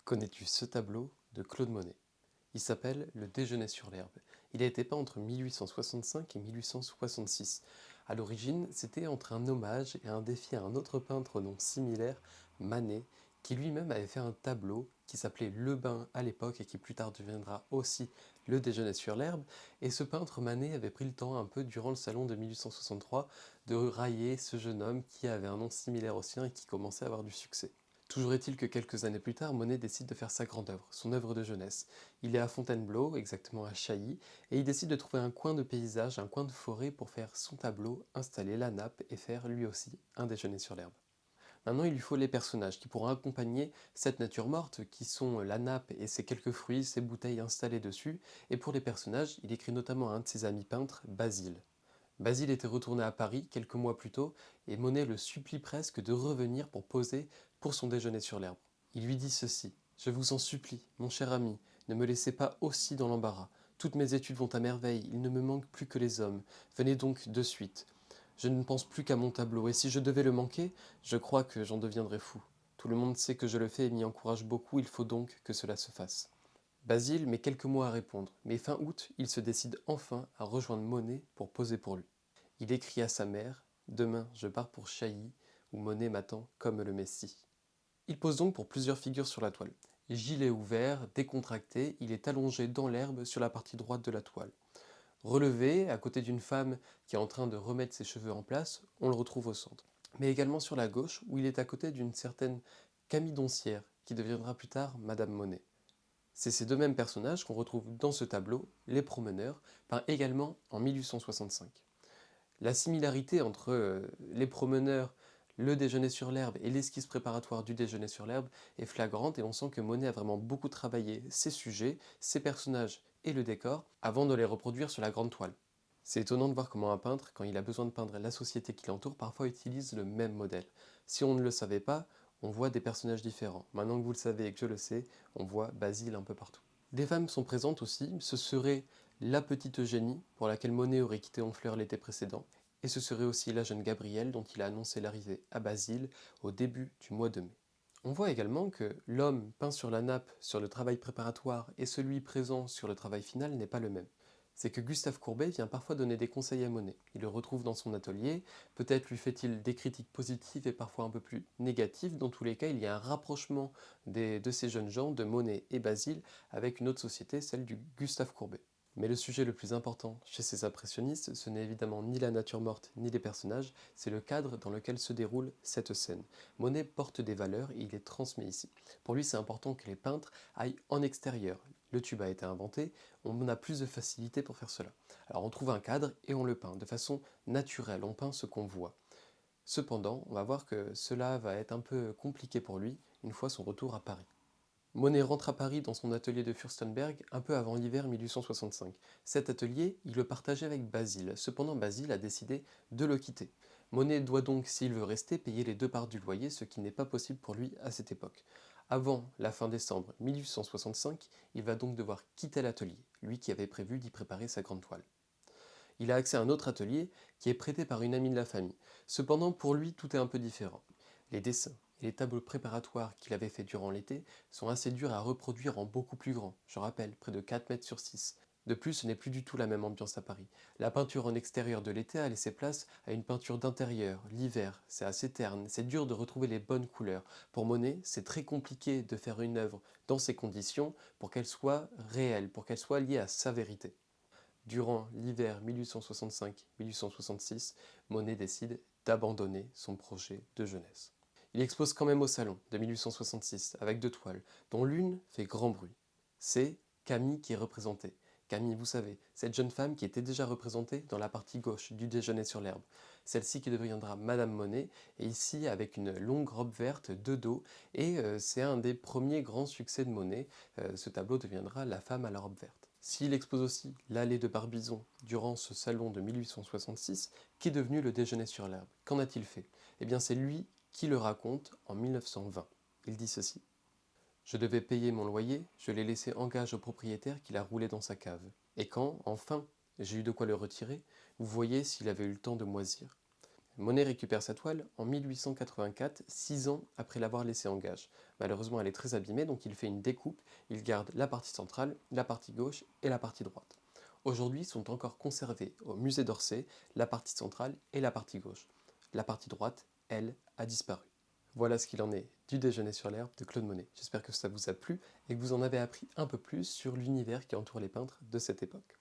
Connais-tu ce tableau de Claude Monet? Il s'appelle Le Déjeuner sur l'herbe. Il a été peint entre 1865 et 1866. À l'origine, c'était entre un hommage et un défi à un autre peintre au nom similaire, Manet, qui lui-même avait fait un tableau qui s'appelait Le Bain à l'époque et qui plus tard deviendra aussi Le Déjeuner sur l'herbe. Et ce peintre Manet avait pris le temps un peu durant le salon de 1863 de railler ce jeune homme qui avait un nom similaire au sien et qui commençait à avoir du succès. Toujours est-il que quelques années plus tard, Monet décide de faire sa grande œuvre, son œuvre de jeunesse. Il est à Fontainebleau, exactement à Chailly, et il décide de trouver un coin de paysage, un coin de forêt pour faire son tableau, installer la nappe et faire lui aussi un déjeuner sur l'herbe. Maintenant, il lui faut les personnages qui pourront accompagner cette nature morte, qui sont la nappe et ses quelques fruits, ses bouteilles installées dessus. Et pour les personnages, il écrit notamment à un de ses amis peintres, Basile. Basile était retourné à Paris quelques mois plus tôt et Monet le supplie presque de revenir pour poser pour son déjeuner sur l'herbe. Il lui dit ceci: Je vous en supplie, mon cher ami, ne me laissez pas aussi dans l'embarras. Toutes mes études vont à merveille, il ne me manque plus que les hommes. Venez donc de suite. Je ne pense plus qu'à mon tableau, et si je devais le manquer, je crois que j'en deviendrais fou. Tout le monde sait que je le fais et m'y encourage beaucoup, il faut donc que cela se fasse. Basile met quelques mois à répondre, mais fin août, il se décide enfin à rejoindre Monet pour poser pour lui. Il écrit à sa mère: Demain, je pars pour Chailly, où Monet m'attend comme le Messie. Il pose donc pour plusieurs figures sur la toile. Gilet ouvert, décontracté, il est allongé dans l'herbe sur la partie droite de la toile. Relevé, à côté d'une femme qui est en train de remettre ses cheveux en place, on le retrouve au centre. Mais également sur la gauche, où il est à côté d'une certaine Camille Doncière, qui deviendra plus tard Madame Monet. C'est ces deux mêmes personnages qu'on retrouve dans ce tableau, Les Promeneurs, peint également en 1865. La similarité entre Les Promeneurs, Le Déjeuner sur l'herbe et l'esquisse préparatoire du Déjeuner sur l'herbe est flagrante et on sent que Monet a vraiment beaucoup travaillé ses sujets, ses personnages et le décor avant de les reproduire sur la grande toile. C'est étonnant de voir comment un peintre, quand il a besoin de peindre la société qui l'entoure, parfois utilise le même modèle. Si on ne le savait pas, on voit des personnages différents. Maintenant que vous le savez et que je le sais, on voit Basile un peu partout. Des femmes sont présentes aussi, ce serait la petite Eugénie, pour laquelle Monet aurait quitté Honfleur l'été précédent, et ce serait aussi la jeune Gabrielle dont il a annoncé l'arrivée à Basile au début du mois de mai. On voit également que l'homme peint sur la nappe sur le travail préparatoire et celui présent sur le travail final n'est pas le même. C'est que Gustave Courbet vient parfois donner des conseils à Monet. Il le retrouve dans son atelier, peut-être lui fait-il des critiques positives et parfois un peu plus négatives. Dans tous les cas, il y a un rapprochement de ces jeunes gens, de Monet et Basile, avec une autre société, celle du Gustave Courbet. Mais le sujet le plus important chez ces impressionnistes, ce n'est évidemment ni la nature morte ni les personnages, c'est le cadre dans lequel se déroule cette scène. Monet porte des valeurs et il les transmet ici. Pour lui, c'est important que les peintres aillent en extérieur. Le tube a été inventé, on a plus de facilité pour faire cela. Alors on trouve un cadre et on le peint de façon naturelle, on peint ce qu'on voit. Cependant, on va voir que cela va être un peu compliqué pour lui une fois son retour à Paris. Monet rentre à Paris dans son atelier de Fürstenberg un peu avant l'hiver 1865. Cet atelier, il le partageait avec Basile. Cependant, Basile a décidé de le quitter. Monet doit donc, s'il veut rester, payer les deux parts du loyer, ce qui n'est pas possible pour lui à cette époque. Avant la fin décembre 1865, il va donc devoir quitter l'atelier, lui qui avait prévu d'y préparer sa grande toile. Il a accès à un autre atelier qui est prêté par une amie de la famille. Cependant, pour lui, tout est un peu différent. Les dessins et les tableaux préparatoires qu'il avait fait durant l'été sont assez durs à reproduire en beaucoup plus grand. Je rappelle, près de 4 mètres sur 6. De plus, ce n'est plus du tout la même ambiance à Paris. La peinture en extérieur de l'été a laissé place à une peinture d'intérieur. L'hiver, c'est assez terne, c'est dur de retrouver les bonnes couleurs. Pour Monet, c'est très compliqué de faire une œuvre dans ces conditions pour qu'elle soit réelle, pour qu'elle soit liée à sa vérité. Durant l'hiver 1865-1866, Monet décide d'abandonner son projet de jeunesse. Il expose quand même au Salon de 1866 avec deux toiles, dont l'une fait grand bruit. C'est Camille qui est représentée. Camille, vous savez, cette jeune femme qui était déjà représentée dans la partie gauche du Déjeuner sur l'herbe. Celle-ci qui deviendra Madame Monet, et ici avec une longue robe verte de dos, et c'est un des premiers grands succès de Monet. Ce tableau deviendra La femme à la robe verte. S'il expose aussi l'allée de Barbizon durant ce salon de 1866, qu'est devenu le Déjeuner sur l'herbe? Qu'en a-t-il fait? Eh bien c'est lui qui le raconte en 1920. Il dit ceci: Je devais payer mon loyer, je l'ai laissé en gage au propriétaire qui l'a roulé dans sa cave. Et quand, enfin, j'ai eu de quoi le retirer, vous voyez s'il avait eu le temps de moisir. Monet récupère sa toile en 1884, 6 ans après l'avoir laissée en gage. Malheureusement, elle est très abîmée, donc il fait une découpe, il garde la partie centrale, la partie gauche et la partie droite. Aujourd'hui sont encore conservées au musée d'Orsay la partie centrale et la partie gauche. La partie droite, elle, a disparu. Voilà ce qu'il en est du Déjeuner sur l'herbe de Claude Monet. J'espère que ça vous a plu et que vous en avez appris un peu plus sur l'univers qui entoure les peintres de cette époque.